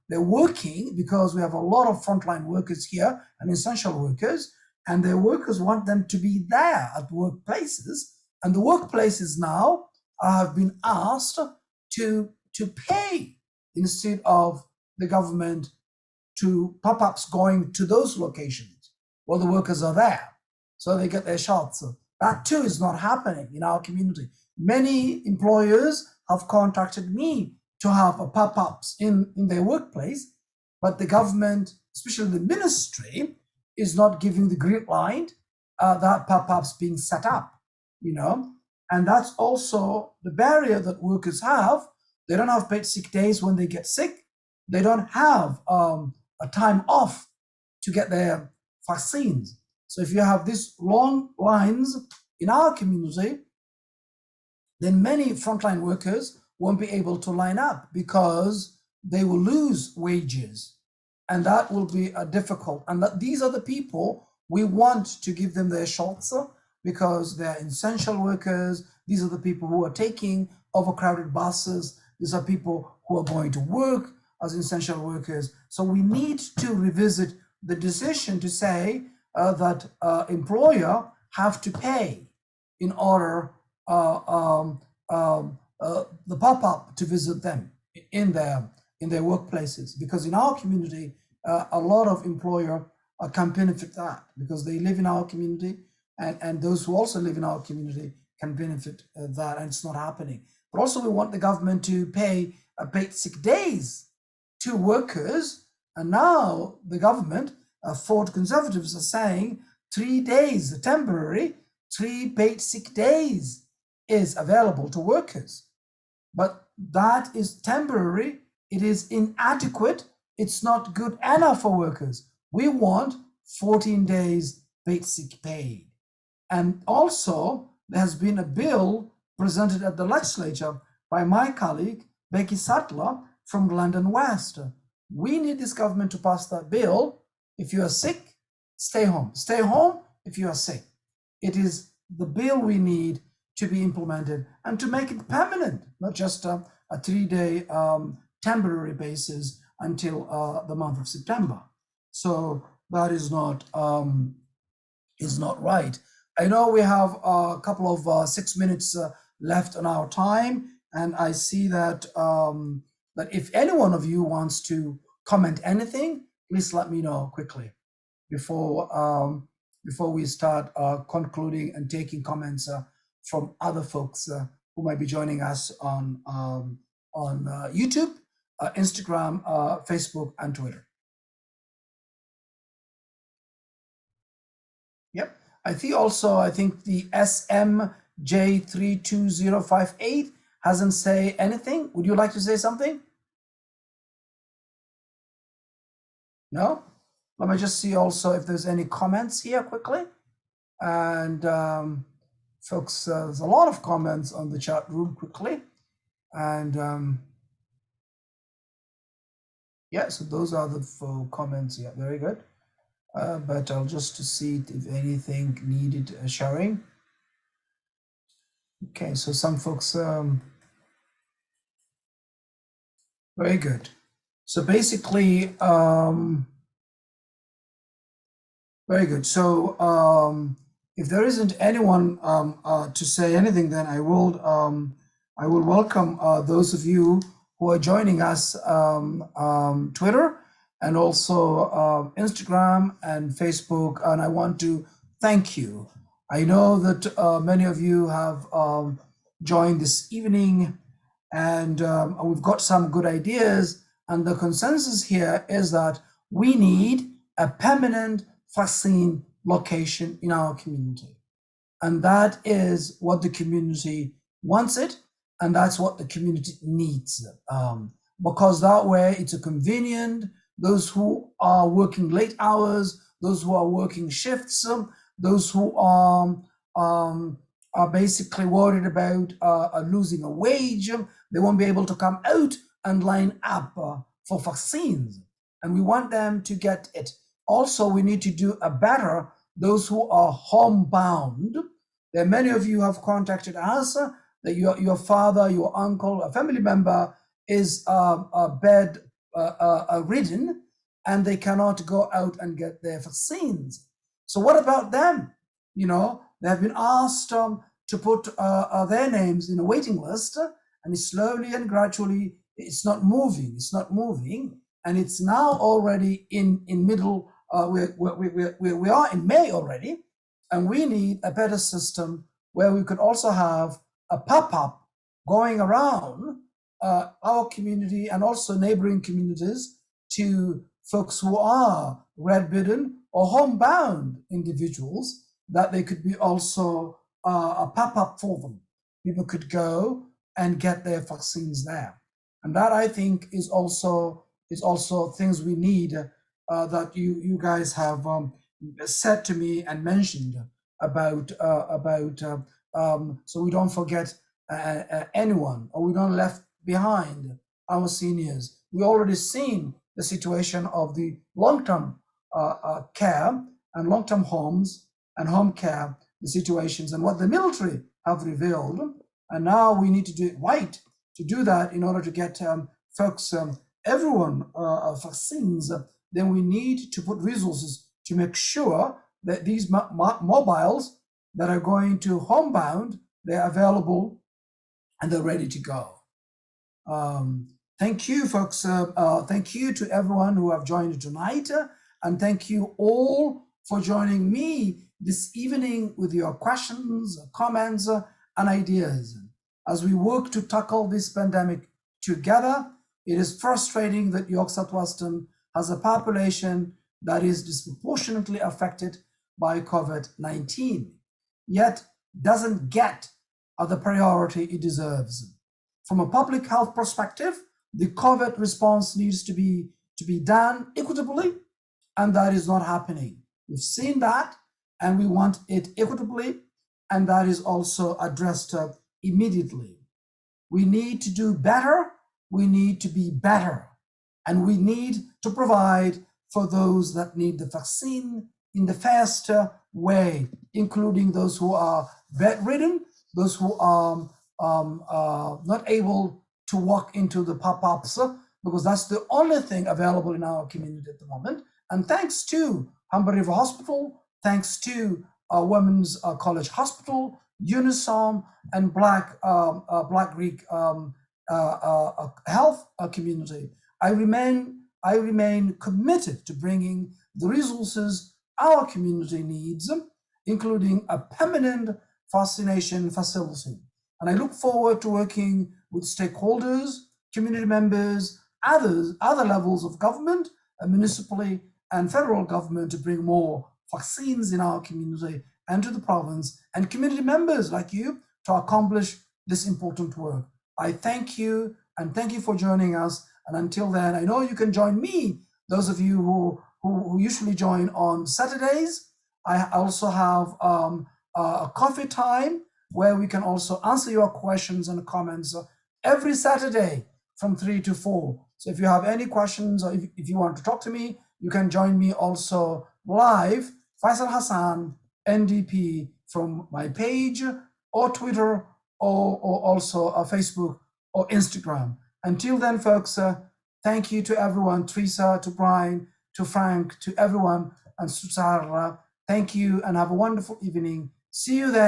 Speaker 2: they're working, because we have a lot of frontline workers here and essential workers, and their workers want them to be there at workplaces. And the workplaces now have been asked to pay instead of the government to pop-ups going to those locations where the workers are there, so they get their shots. So that too is not happening in our community. Many employers have contacted me to have a pop-ups in their workplace, but the government, especially the ministry, is not giving the green light that pop-ups being set up, and that's also the barrier that workers have. They don't have paid sick days when they get sick. They don't have a time off to get their vaccines. So if you have these long lines in our community, then many frontline workers won't be able to line up, because they will lose wages, and that will be difficult. And these are the people we want to give them their shots, because they're essential workers. These are the people who are taking overcrowded buses. These are people who are going to work as essential workers. So we need to revisit the decision to say that employer have to pay in order the pop-up to visit them in their workplaces, because in our community a lot of employer can benefit that, because they live in our community, and those who also live in our community can benefit that, and it's not happening. But also we want the government to pay paid sick days to workers, and now the government, Ford Conservatives, are saying 3 days, temporary, 3 paid sick days is available to workers. But that is temporary, it is inadequate, it's not good enough for workers. We want 14 days paid sick pay. And also, there has been a bill presented at the legislature by my colleague, Becky Sattler, from London West. We need this government to pass that bill. If you are sick, stay home. Stay home if you are sick. It is the bill we need to be implemented and to make it permanent, not just a 3-day temporary basis until the month of September. So that is not right. I know we have a couple of 6 minutes left on our time, and I see that that if any one of you wants to comment anything, please let me know quickly before we start concluding and taking comments from other folks who might be joining us on YouTube, Instagram, Facebook, and Twitter. Yep. I think the SMJ32058 hasn't say anything. Would you like to say something? No? Let me just see also if there's any comments here quickly. And folks, there's a lot of comments on the chat room quickly. And yeah, so those are the comments. Yeah, very good. But I'll just to see if anything needed sharing. Okay, so some folks, very good. So basically, very good. So if there isn't anyone to say anything, then I will welcome those of you who are joining us Twitter and also Instagram and Facebook. And I want to thank you. I know that many of you have joined this evening, and we've got some good ideas. And the consensus here is that we need a permanent vaccine location in our community. And that is what the community wants it, and that's what the community needs. Because that way it's a convenient, those who are working late hours, those who are working shifts, those who are basically worried about losing a wage, they won't be able to come out and line up for vaccines. And we want them to get it. Also, we need to do a better, those who are homebound. There are many of you have contacted us that your father, your uncle, a family member is bed ridden and they cannot go out and get their vaccines. So what about them? You know, they have been asked to put their names in a waiting list, and slowly and gradually it's not moving. It's not moving, and it's now already in middle. We are in May already, and we need a better system where we could also have a pop-up going around our community and also neighboring communities to folks who are red-bidden or homebound individuals, that they could be also a pop-up for them. People could go and get their vaccines there. And that, I think, is also things we need that you guys have said to me and mentioned about so we don't forget anyone, or we don't left behind our seniors. We already seen the situation of the long-term care and long-term homes and home care, the situations and what the military have revealed. And now we need to do it right to do that in order to get folks, everyone vaccines. Then we need to put resources to make sure that these mobiles that are going to homebound, they're available and they're ready to go. Thank you, folks. Thank you to everyone who have joined tonight. And thank you all for joining me this evening with your questions, comments, and ideas. As we work to tackle this pandemic together, it is frustrating that York South-Western has a population that is disproportionately affected by COVID-19, yet doesn't get the priority it deserves. From a public health perspective, the COVID response needs to be done equitably, and that is not happening. We've seen that, and we want it equitably, and that is also addressed immediately. We need to do better, we need to be better, and we need to provide for those that need the vaccine in the fast way, including those who are bedridden, those who are not able to walk into the pop-ups, because that's the only thing available in our community at the moment. And thanks to Humber River Hospital, thanks to Women's College Hospital, UNISOM, and Black Greek health community, I remain committed to bringing the resources our community needs, including a permanent vaccination facility. And I look forward to working with stakeholders, community members, other levels of government, municipally and federal government, to bring more vaccines in our community and to the province, and community members like you to accomplish this important work. I thank you, and thank you for joining us. And until then, I know you can join me, those of you who usually join on Saturdays. I also have a coffee time where we can also answer your questions and comments every Saturday from 3 to 4. So if you have any questions, or if you want to talk to me, you can join me also live, Faisal Hassan, NDP, from my page or Twitter or also Facebook or Instagram. Until then, folks, thank you to everyone, Teresa, to Brian, to Frank, to everyone, and to Sarah. Thank you and have a wonderful evening. See you then.